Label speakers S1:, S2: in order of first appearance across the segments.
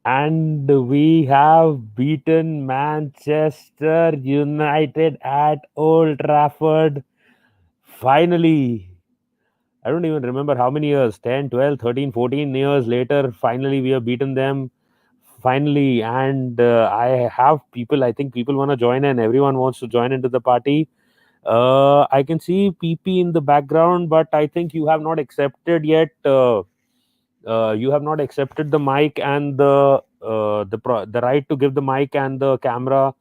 S1: And we have beaten Manchester United at Old Trafford. Finally, I don't even remember how many years, 10, 12, 13, 14 years later, finally we have beaten them. Finally, and I have people, I think people want to join in. Everyone wants to join into the party. I can see PP in the background, but I think you have not accepted yet. You have not accepted the mic and the right to give the mic and the camera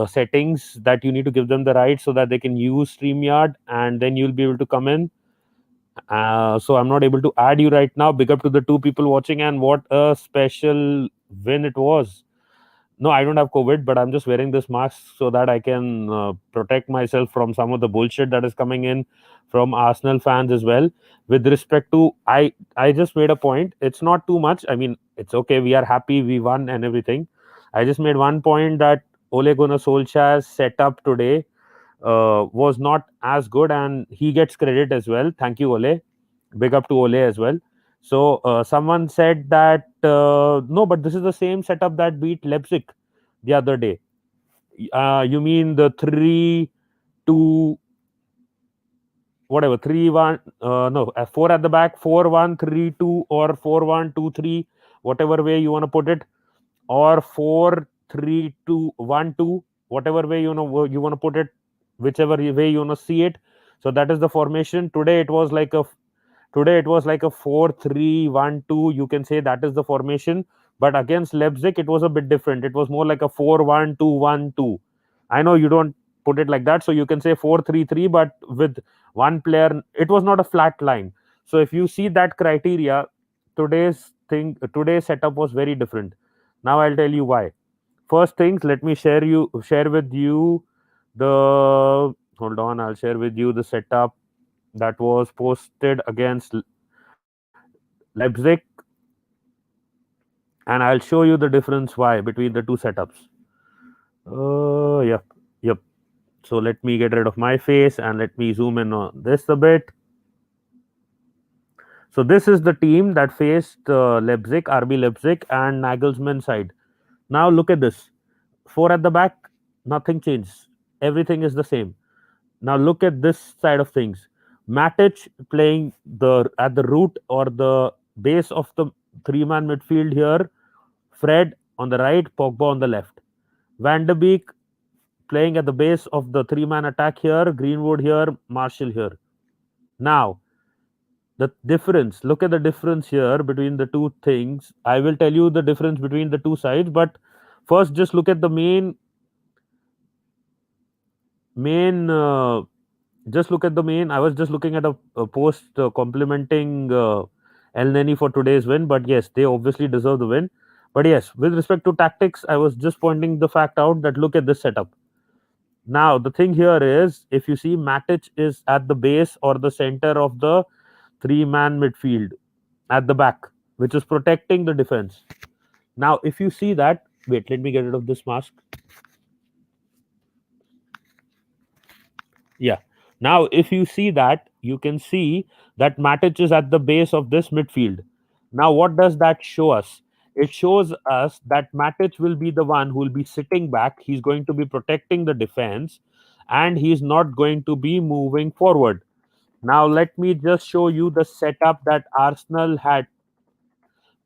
S1: settings, that you need to give them the right so that they can use StreamYard, and then you'll be able to come in. So I'm not able to add you right now. Big up to the two people watching, and what a special win it was. No, I don't have COVID, but I'm just wearing this mask so that I can protect myself from some of the bullshit that is coming in from Arsenal fans as well. With respect to, I just made a point. It's not too much. I mean, it's okay. We are happy. We won and everything. I just made one point that Ole Gunnar Solskjaer's setup today was not as good, and he gets credit as well. Thank you, Ole. Big up to Ole as well. So someone said that no, but this is the same setup that beat Leipzig the other day. You mean the 3-2, whatever, 3-1? No, 4 at the back, 4-1-3-2, or 4-1-2-3, whatever way you want to put it, or 4-3-2-1-2, whatever way you want to put it, whichever way you want to see it. So that is the formation. Today it was like a 4-3-1-2. You can say that is the formation. But against Leipzig, it was a bit different. It was more like a 4-1-2-1-2. I know you don't put it like that, so you can say 4-3-3, but with one player, it was not a flat line. So if you see that criteria, today's setup was very different. Now I'll tell you why. First things, let me share with you the hold on, I'll share with you the setup that was posted against Leipzig, and I'll show you the difference why between the two setups. Yep, yep. So let me get rid of my face and let me zoom in on this a bit. So this is the team that faced Leipzig, RB Leipzig, and Nagelsmann's side. Now look at this: four at the back, nothing changed. Everything is the same. Now look at this side of things. Matic playing the at the root or the base of the three-man midfield here. Fred on the right, Pogba on the left. Van de Beek playing at the base of the three-man attack here. Greenwood here, Marshall here. Now the difference. Look at the difference here between the two things. I will tell you the difference between the two sides, but first just look at the main just look at the main. I was just looking at a post complimenting El Neni for today's win, but yes, they obviously deserve the win. But yes, with respect to tactics, I was just pointing the fact out that look at this setup. Now the thing here is, if you see, Matic is at the base or the center of the three-man midfield at the back, which is protecting the defense. Now, if you see that, wait, let me get rid of this mask. Yeah. Now, if you see that, you can see that Matic is at the base of this midfield. Now, what does that show us? It shows us that Matic will be the one who will be sitting back. He's going to be protecting the defense, and he's not going to be moving forward. Now, let me just show you the setup that Arsenal had,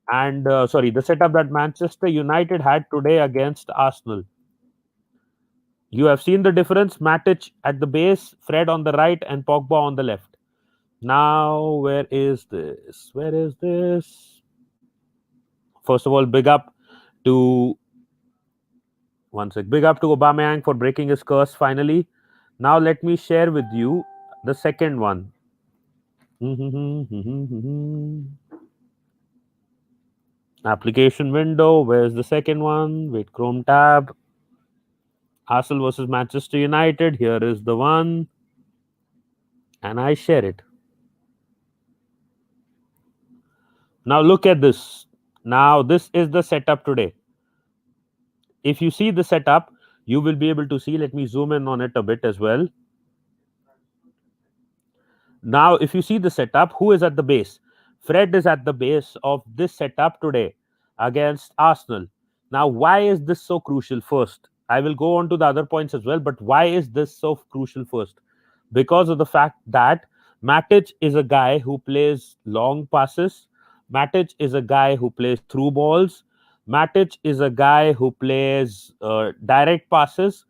S1: and sorry, the setup that Manchester United had today against Arsenal. You have seen the difference. Matic at the base, Fred on the right, and Pogba on the left. Now, where is this? Where is this? First of all, big up to one sec. Big up to Aubameyang for breaking his curse finally. Now, let me share with you the second one. Application window. Where's the second one? Wait, Chrome tab. Arsenal versus Manchester United. Here is the one. And I share it. Now look at this. Now this is the setup today. If you see the setup, you will be able to see. Let me zoom in on it a bit as well. Now, if you see the setup, who is at the base? Fred is at the base of this setup today. against Arsenal. Now, why is this so crucial first? I will go on to the other points as well, but why is this so crucial first? Because of the fact that Matic is a guy who plays long passes. Matic is a guy who plays through balls. Matic is a guy who plays direct passes.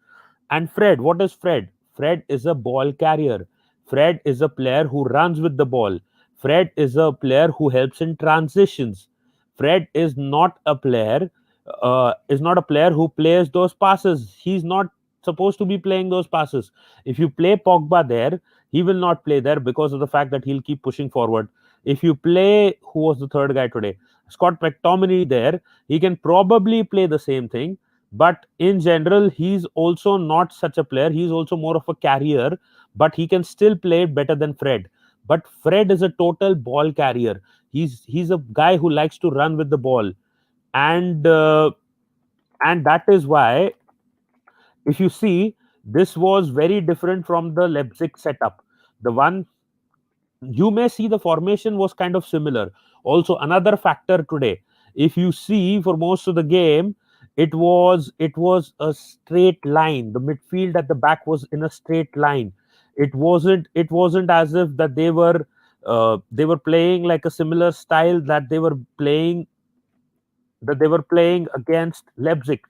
S1: And Fred, what is Fred? Fred is a ball carrier. Fred is a player who runs with the ball. Fred is a player who helps in transitions. Fred is not a player who plays those passes. He's not supposed to be playing those passes. If you play Pogba there, he will not play there because of the fact that he'll keep pushing forward. If you play, who was the third guy today? Scott McTominay there, he can probably play the same thing, but in general, he's also not such a player. He's also more of a carrier, but he can still play better than Fred. But Fred is a total ball carrier. He's a guy who likes to run with the ball, and uh, and that is why, if you see, this was very different from the Leipzig setup. The one, you may see the formation was kind of similar. Also, another factor today, if you see, for most of the game, it was a straight line. The midfield at the back was in a straight line. It wasn't as if that they were playing like a similar style that they were playing against Leipzig.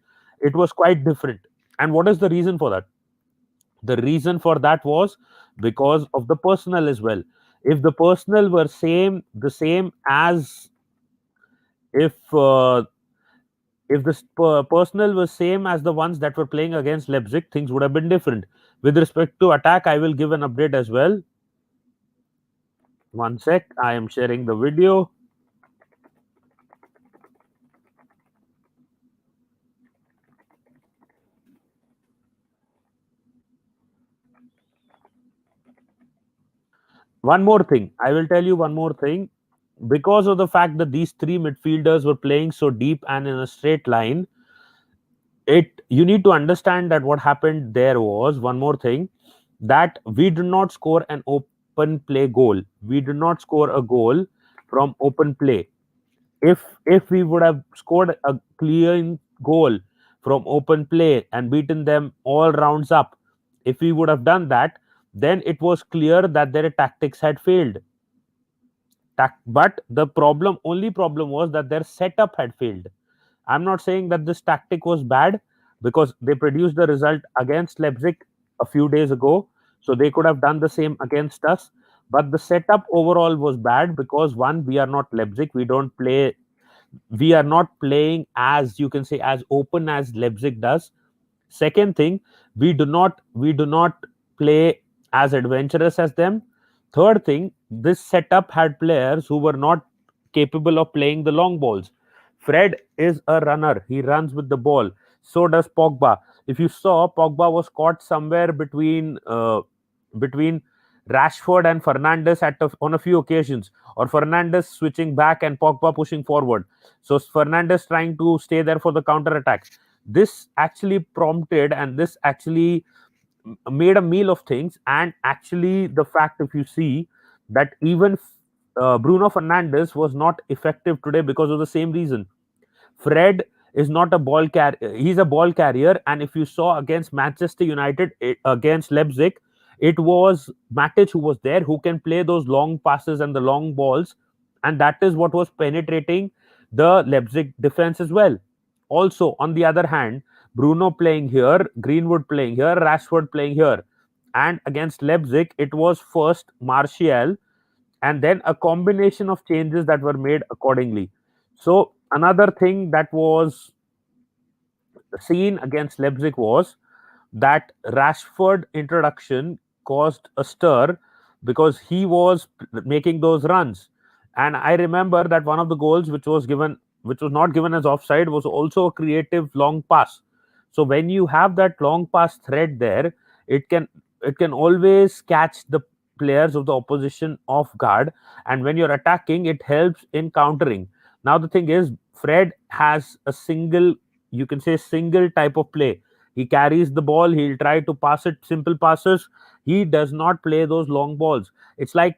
S1: It was quite different. And what is the reason for that? The reason for that was because of the personnel as well. If the personnel were the same as, if personnel was same as the ones that were playing against Leipzig, things would have been different. With respect to attack, I will give an update as well. One sec, I am sharing the video. One more thing, I will tell you one more thing. Because of the fact that these three midfielders were playing so deep and in a straight line, it you need to understand that what happened there was one more thing, that we did not score an open play goal. We did not score a goal from open play. If we would have scored a clean goal from open play and beaten them all rounds up, if we would have done that, then it was clear that their tactics had failed. But the only problem was that their setup had failed. I'm not saying that this tactic was bad, because they produced the result against Leipzig a few days ago, so they could have done the same against us. But the setup overall was bad because, one, we are not Leipzig. We are not playing, as you can say, as open as Leipzig does. Second thing, we do not play as adventurous as them. Third thing, this setup had players who were not capable of playing the long balls. Fred is a runner. He runs with the ball. So does Pogba. If you saw, Pogba was caught somewhere between Rashford and Fernandes on a few occasions, or Fernandes switching back and Pogba pushing forward. So Fernandes trying to stay there for the counter attack. This actually prompted, and this actually made a meal of things. And actually, the fact, if you see, that even Bruno Fernandes was not effective today because of the same reason. Fred is not a ball carrier. He's a ball carrier. And if you saw against Manchester United, against Leipzig, it was Matic who was there, who can play those long passes and the long balls. And that is what was penetrating the Leipzig defense as well. Also, on the other hand, Bruno playing here, Greenwood playing here, Rashford playing here. And against Leipzig, it was first Martial, and then a combination of changes that were made accordingly. So another thing that was seen against Leipzig was that Rashford introduction caused a stir, because he was making those runs. And I remember that one of the goals which was not given as offside, was also a creative long pass. So when you have that long pass thread there, it can it can always catch the players of the opposition off guard, and when you're attacking, it helps in countering. Now the thing is, Fred has a single type of play. He carries the ball, he'll try to pass it, simple passes. He does not play those long balls. It's like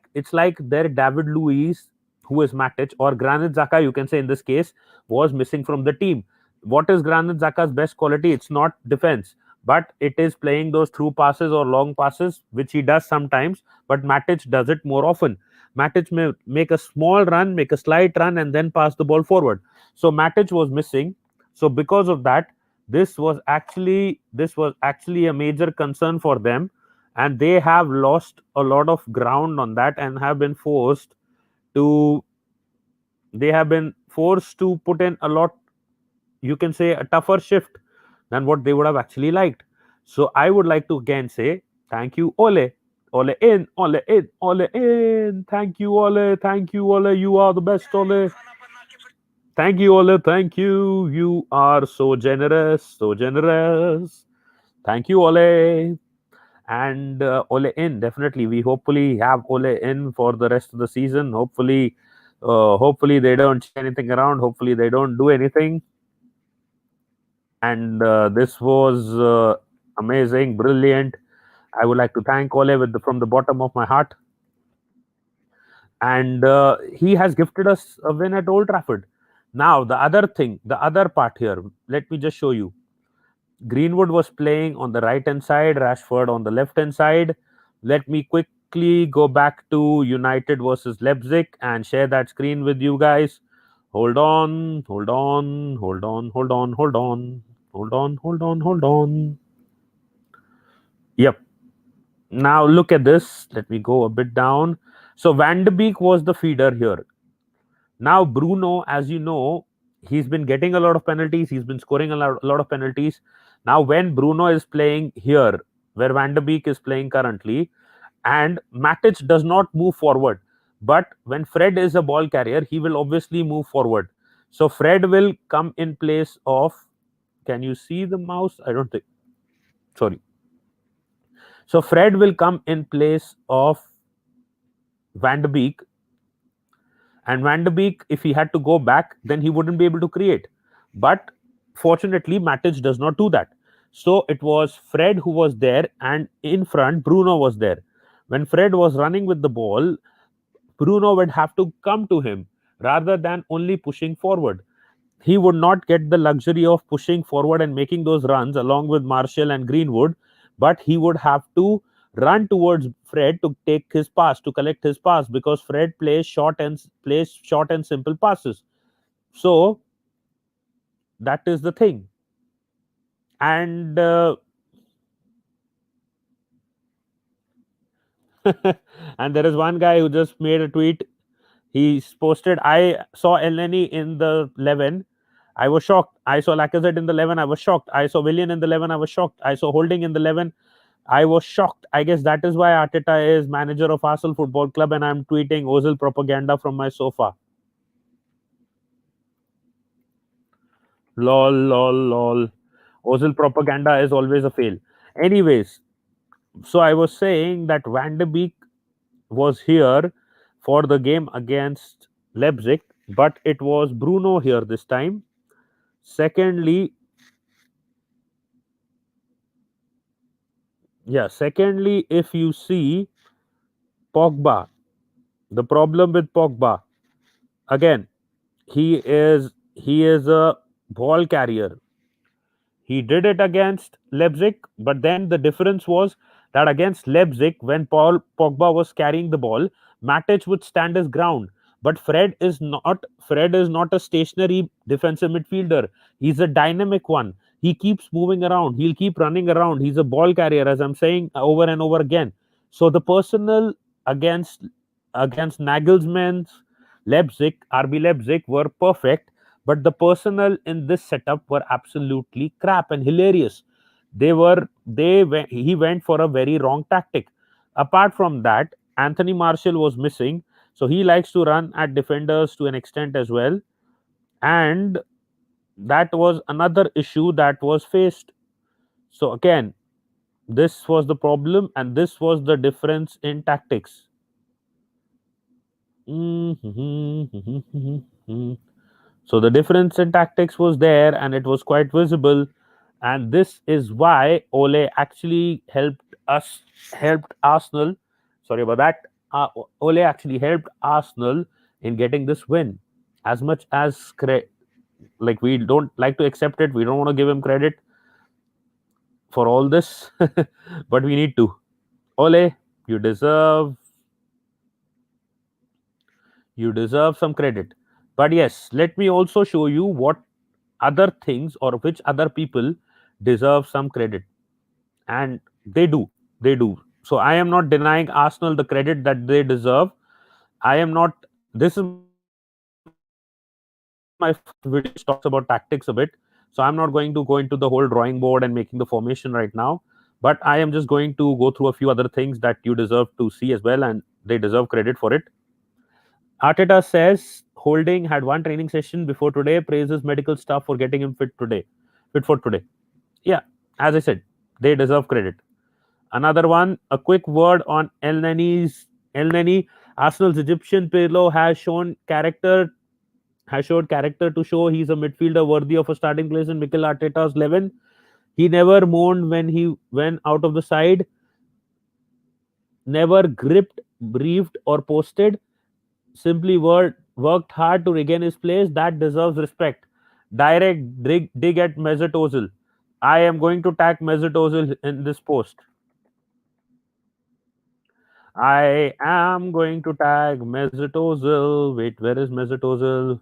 S1: their David Luiz, who is Matic, or Granit Xhaka, you can say in this case, was missing from the team. What is Granit Xhaka's best quality? It's not defense, but it is playing those through passes or long passes, which he does sometimes, but Matic does it more often. Matic may make a small run, make a slight run, and then pass the ball forward. So Matic was missing. So because of that, this was actually a major concern for them, and they have lost a lot of ground on that and have been forced to put in a lot, you can say, a tougher shift than what they would have actually liked. So I would like to again say thank you, Ole. Ole in, Ole in, Ole in. Thank you, Ole. Thank you, Ole. You are the best, Ole. Thank you, Ole. Thank you. You are so generous, so generous. Thank you, Ole. And Ole in, definitely. We hopefully have Ole in for the rest of the season. Hopefully they don't change anything around. Hopefully they don't do anything. And this was amazing, brilliant. I would like to thank Ole from the bottom of my heart. And he has gifted us a win at Old Trafford. Now, the other part here, let me just show you. Greenwood was playing on the right hand side, Rashford on the left hand side. Let me quickly go back to United versus Leipzig and share that screen with you guys. Hold on, hold on, hold on, hold on, hold on, hold on, hold on, hold on. Yep. Now look at this. Let me go a bit down. So Van de Beek was the feeder here. Now Bruno, as you know, he's been getting a lot of penalties. He's been scoring a lot of penalties. Now when Bruno is playing here, where Van de Beek is playing currently, and Matic does not move forward, but when Fred is a ball carrier, he will obviously move forward. So Fred will come in place of. Can you see the mouse? I don't think. Sorry. So Fred will come in place of Van de Beek, and Van de Beek, if he had to go back, then he wouldn't be able to create. But fortunately, Matic does not do that. So it was Fred who was there, and in front, Bruno was there. When Fred was running with the ball, Bruno would have to come to him rather than only pushing forward. He would not get the luxury of pushing forward and making those runs along with Martial and Greenwood, but he would have to run towards Fred to take his pass, to collect his pass, because Fred plays short and simple passes. So that is the thing. And and there is one guy who just made a tweet. He's posted, I saw Elneny in the 11. I was shocked. I saw Lacazette in the 11. I was shocked. I saw Willian in the 11. I was shocked. I saw Holding in the 11. I was shocked. I guess that is why Arteta is manager of Arsenal Football Club, and I'm tweeting Ozil propaganda from my sofa. Lol, lol, lol. Ozil propaganda is always a fail. Anyways, so I was saying that Van de Beek was here for the game against Leipzig, but it was Bruno here this time. Secondly, if you see Pogba, the problem with Pogba, again, he is a ball carrier. He did it against Leipzig, but then the difference was that against Leipzig, when Paul Pogba was carrying the ball, Matic would stand his ground. But Fred is not. Fred is not a stationary defensive midfielder. He's a dynamic one. He keeps moving around. He'll keep running around. He's a ball carrier, as I'm saying over and over again. So the personnel against Nagelsmann's RB Leipzig were perfect, but the personnel in this setup were absolutely crap and hilarious. He went for a very wrong tactic. Apart from that, Anthony Martial was missing, so he likes to run at defenders to an extent as well, and that was another issue that was faced. So again, this was the problem, and this was the difference in tactics. So the difference in tactics was there, and it was quite visible. And this is why Ole actually helped Arsenal. Sorry about that. Ole actually helped Arsenal in getting this win. As much as like we don't like to accept it, we don't want to give him credit for all this, but we need to. Ole, you deserve you deserve some credit. But yes, let me also show you what other things or which other people deserve some credit, and they do. So I am not denying Arsenal the credit that they deserve. I am not. This is my first video which talks about tactics a bit. So I'm not going to go into the whole drawing board and making the formation right now. But I am just going to go through a few other things that you deserve to see as well, and they deserve credit for it. Arteta says Holding had one training session before today, praises medical staff for getting him fit for today. Yeah, as I said, they deserve credit. Another one, a quick word on El Neni. Arsenal's Egyptian Pirlo has showed character to show he's a midfielder worthy of a starting place in Mikel Arteta's 11. He never moaned when he went out of the side, never gripped, briefed, or posted. Simply worked hard to regain his place. That deserves respect. Direct dig at Mesut Ozil. I am going to tag Mesut Ozil in this post. I am going to tag Mesut Ozil. Wait, where is Mesut Ozil?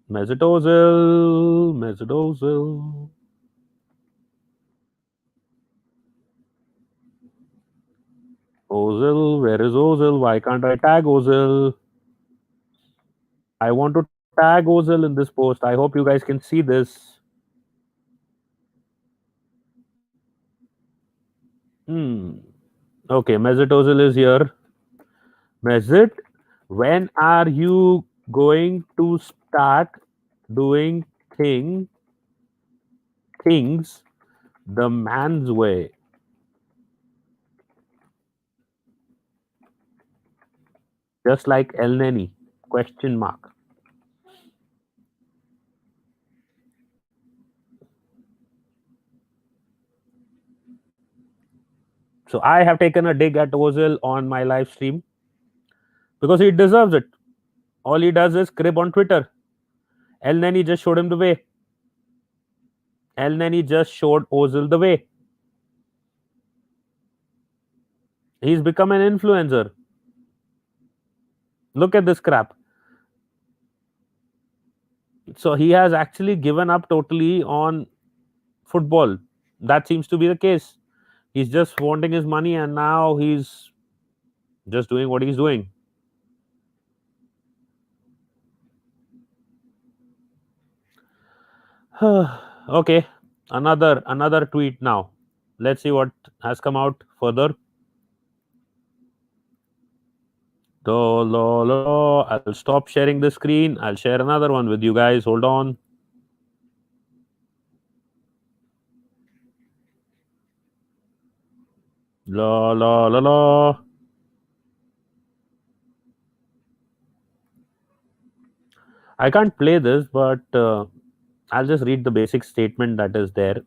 S1: Mesut Ozil. Mesut Ozil. Ozil. Where is Ozil? Why can't I tag Ozil? I want to tag Ozil in this post. I hope you guys can see this. Hmm. Okay, Mesut Ozil is here. Mesut, when are you going to start doing things the man's way? Just like El Neni? Question mark. So I have taken a dig at Ozil on my live stream because he deserves it. All he does is crib on Twitter. El Neni just showed him the way. El Neni just showed Ozil the way. He's become an influencer. Look at this crap. So he has actually given up totally on football. That seems to be the case. He's just wanting his money and now he's just doing what he's doing. Okay, another tweet now. Let's see what has come out further. I'll stop sharing the screen. I'll share another one with you guys. Hold on. La la la la. I can't play this, but I'll just read the basic statement that is there.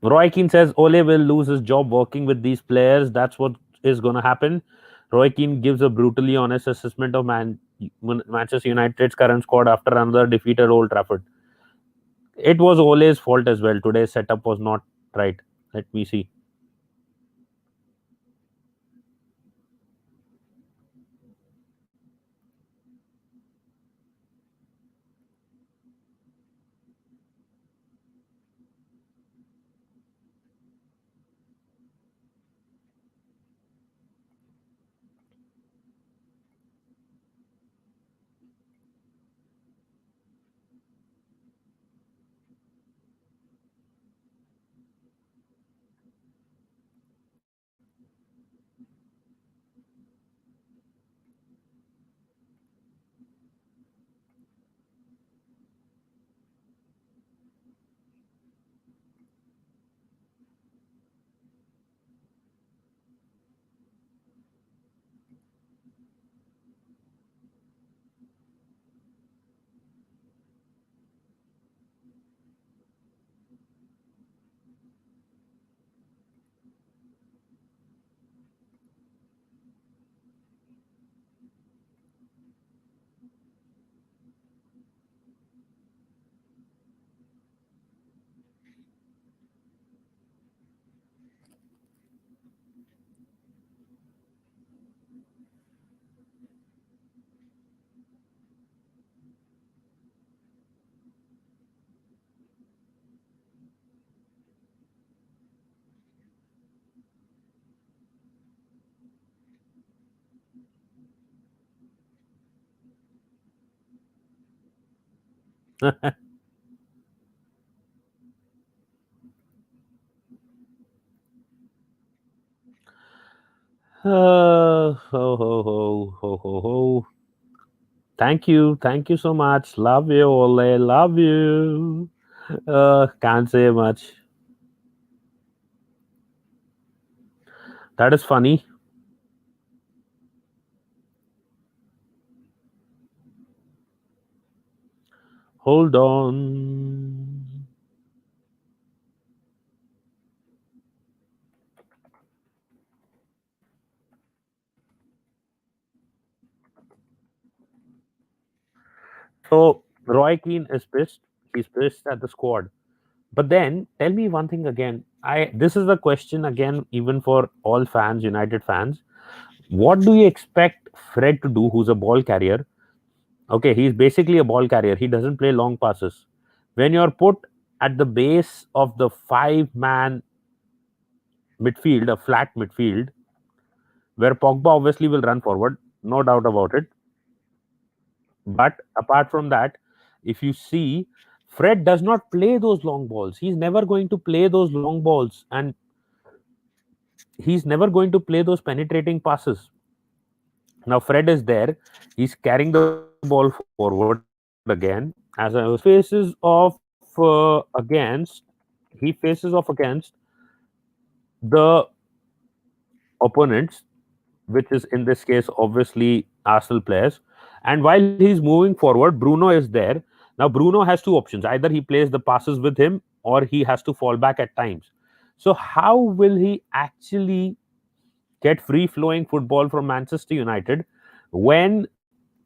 S1: Roy Keane says Ole will lose his job working with these players. That's what is going to happen. Roy Keane gives a brutally honest assessment of Manchester United's current squad after another defeat at Old Trafford. It was Ole's fault as well. Today's setup was not right. Let me see. Ho, ho, ho, ho, ho, ho. Thank you. Thank you so much. Love you, Ole. Love you. Can't say much. That is funny. Hold on. So Roy Keane is pissed. He's pissed at the squad. But then tell me one thing again. I This is the question again, even for all fans, United fans. What do you expect Fred to do, who's a ball carrier? Okay, he's basically a ball carrier. He doesn't play long passes. When you're put at the base of the five-man midfield, a flat midfield, where Pogba obviously will run forward, no doubt about it. But apart from that, if you see, Fred does not play those long balls. He's never going to play those long balls, and he's never going to play those penetrating passes. Now Fred is there. He's carrying the ball forward again. As I was faces off against he faces off against the opponents, which is in this case obviously Arsenal players. And while he's moving forward, Bruno is there. Now Bruno has two options: either he plays the passes with him, or he has to fall back at times. So how will he actually get free flowing football from Manchester United when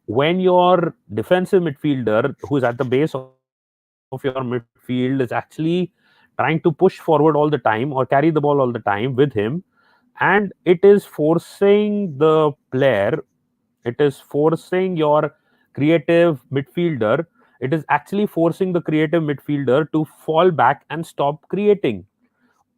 S1: your defensive midfielder, who's at the base of your midfield, is actually trying to push forward all the time or carry the ball all the time with him, and it is forcing the player, it is forcing your creative midfielder, it is actually forcing the creative midfielder to fall back and stop creating.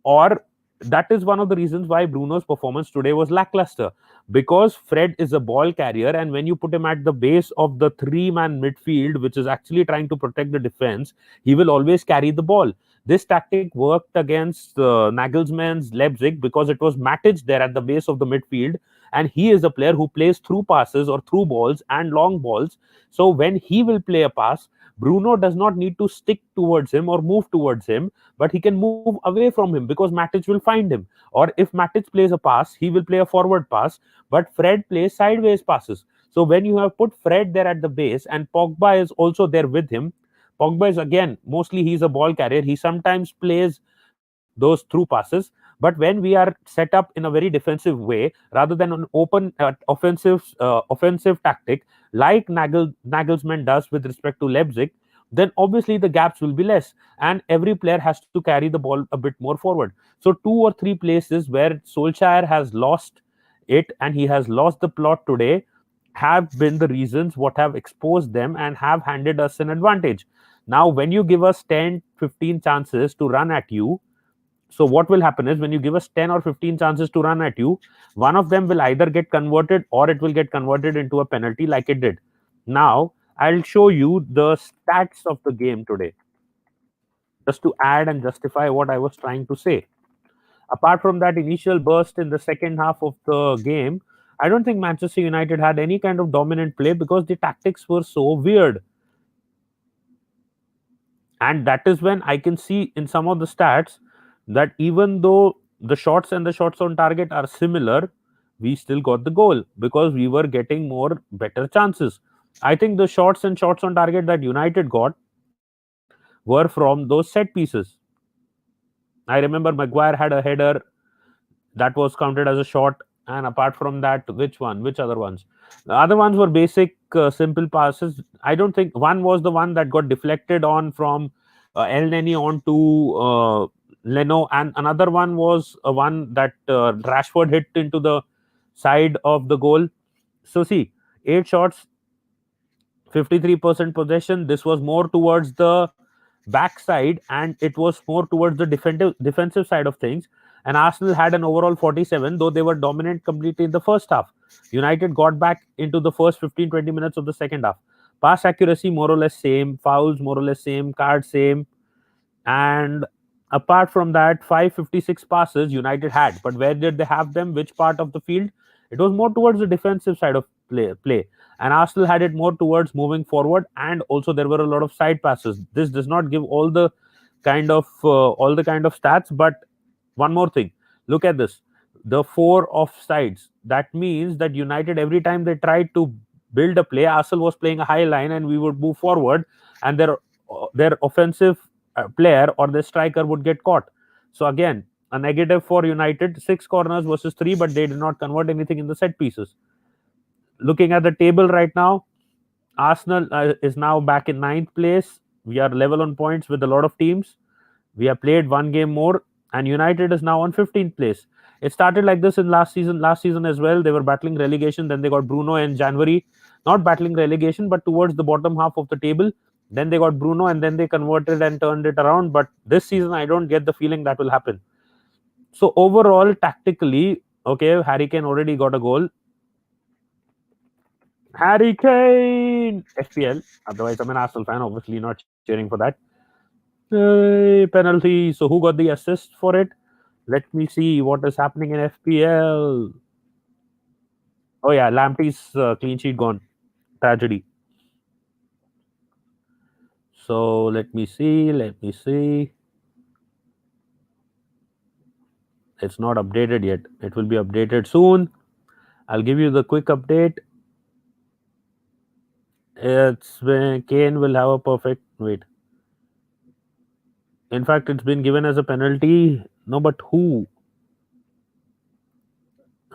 S1: Or that is one of the reasons why Bruno's performance today was lackluster, because Fred is a ball carrier, and when you put him at the base of the three-man midfield, which is actually trying to protect the defense, he will always carry the ball. This tactic worked against Nagelsmann's Leipzig because it was Matic there at the base of the midfield, and he is a player who plays through passes or through balls and long balls. So when he will play a pass, Bruno does not need to stick towards him or move towards him, but he can move away from him because Matic will find him. Or if Matic plays a pass, he will play a forward pass, but Fred plays sideways passes. So when you have put Fred there at the base and Pogba is also there with him, Pogba is again, mostly he's a ball carrier. He sometimes plays those through passes, but when we are set up in a very defensive way rather than an open offensive tactic like Nagelsmann does with respect to Leipzig, then obviously the gaps will be less, and every player has to carry the ball a bit more forward. So two or three places where Solskjaer has lost it and he has lost the plot today have been the reasons what have exposed them and have handed us an advantage. Now when you give us 10 15 chances to run at you, so what will happen is when you give us 10 or 15 chances to run at you, one of them will either get converted or it will get converted into a penalty like it did. Now, I'll show you the stats of the game today just to add and justify what I was trying to say. Apart from that initial burst in the second half of the game, I don't think Manchester United had any kind of dominant play because the tactics were so weird. And that is when I can see in some of the stats that even though the shots and the shots on target are similar, we still got the goal because we were getting more better chances. I think the shots and shots on target that United got were from those set pieces. I remember Maguire had a header that was counted as a shot, and apart from that, which other ones? The other ones were basic simple passes. I don't think one was the one that got deflected on from El Neni on to Leno, and another one was one that Rashford hit into the side of the goal. So see, 8 shots, 53% possession. This was more towards the backside, and it was more towards the defensive side of things. And Arsenal had an overall 47, though they were dominant completely in the first half. United got back into the first 15-20 minutes of the second half. Pass accuracy more or less same, fouls more or less same, cards same, and apart from that, 556 passes United had. But where did they have them? Which part of the field? It was more towards the defensive side of play. And Arsenal had it more towards moving forward, and also there were a lot of side passes. This does not give all the kind of stats, but one more thing, look at this, the four offsides. That means that United, every time they tried to build a play, Arsenal was playing a high line and we would move forward, and their offensive player or the striker would get caught. So again, a negative for United, 6 corners versus 3, but they did not convert anything in the set pieces. Looking at the table right now, Arsenal is now back in ninth place. We are level on points with a lot of teams. We have played one game more, and United is now on 15th place. It started like this in last season. Last season as well, they were battling relegation. Then they got Bruno in January, not battling relegation, but towards the bottom half of the table. Then they got Bruno, and then they converted and turned it around. But this season, I don't get the feeling that will happen. So overall, tactically, okay, Harry Kane already got a goal. Harry Kane, FPL. Otherwise, I'm an Arsenal fan. Obviously, not cheering for that. Penalty. So who got the assist for it? Let me see what is happening in FPL. Oh yeah, Lamptey's clean sheet gone. Tragedy. So let me see. Let me see. It's not updated yet. It will be updated soon. I'll give you the quick update. It's Kane will have a perfect wait. In fact, it's been given as a penalty. No, but who?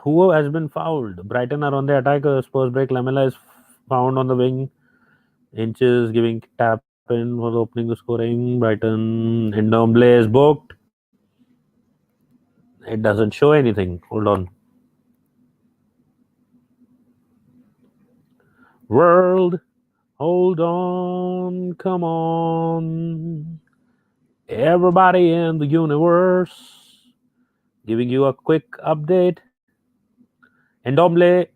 S1: Who has been fouled? Brighton are on the attack. Spurs break. Lamela is found on the wing. Inches giving tap in for the opening the scoring. Brighton. Ndombele is booked. It doesn't show anything. Hold on. World. Hold on. Come on. Everybody in the universe. Giving you a quick update. Ndombele,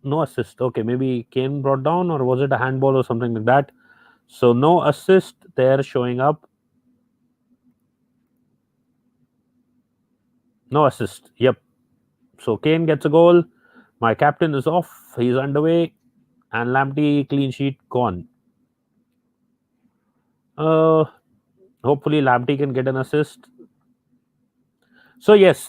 S1: no assist. Okay, maybe Kane brought down, or was it a handball or something like that? So no assist there showing up. No assist. Yep. So Kane gets a goal. My captain is off. He's underway. And Lamptey clean sheet gone. Hopefully Lamptey can get an assist. So yes,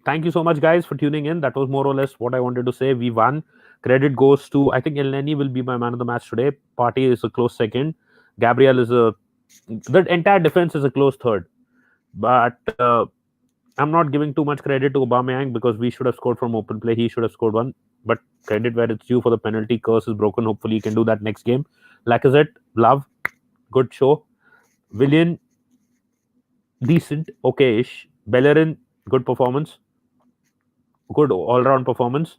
S1: thank you so much, guys, for tuning in. That was more or less what I wanted to say. We won. Credit goes to, I think Elneny will be my man of the match today. Partey is a close second. Gabriel is the entire defense is a close third. But I'm not giving too much credit to Aubameyang because we should have scored from open play. He should have scored one. But credit where it's due for the penalty. Curse is broken. Hopefully he can do that next game. Lacazette, love, good show. Willian, decent, okay-ish. Bellerin, good performance. Good all-round performance.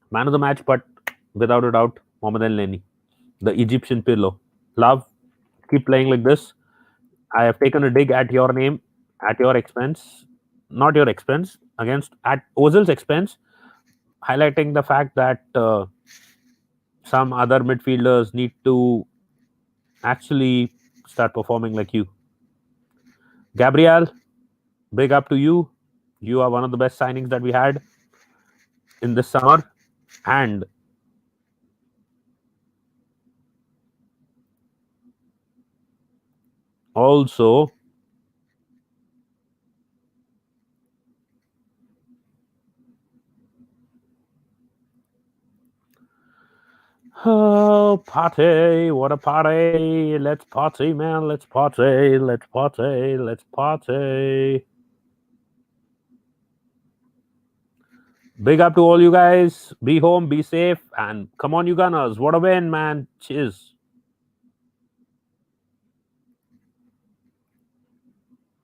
S1: Man of the match, but without a doubt, Mohamed Elneny, the Egyptian pillow. Love, keep playing like this. I have taken a dig at your name, at your expense, not your expense, at Ozil's expense, highlighting the fact that some other midfielders need to actually start performing like you. Gabriel, big up to you. You are one of the best signings that we had in this summer. And also, oh, party, what a party. Let's party, man. Let's party. Let's party. Let's party. Big up to all you guys. Be home, be safe, and come on, you Gunners. What a win, man. Cheers.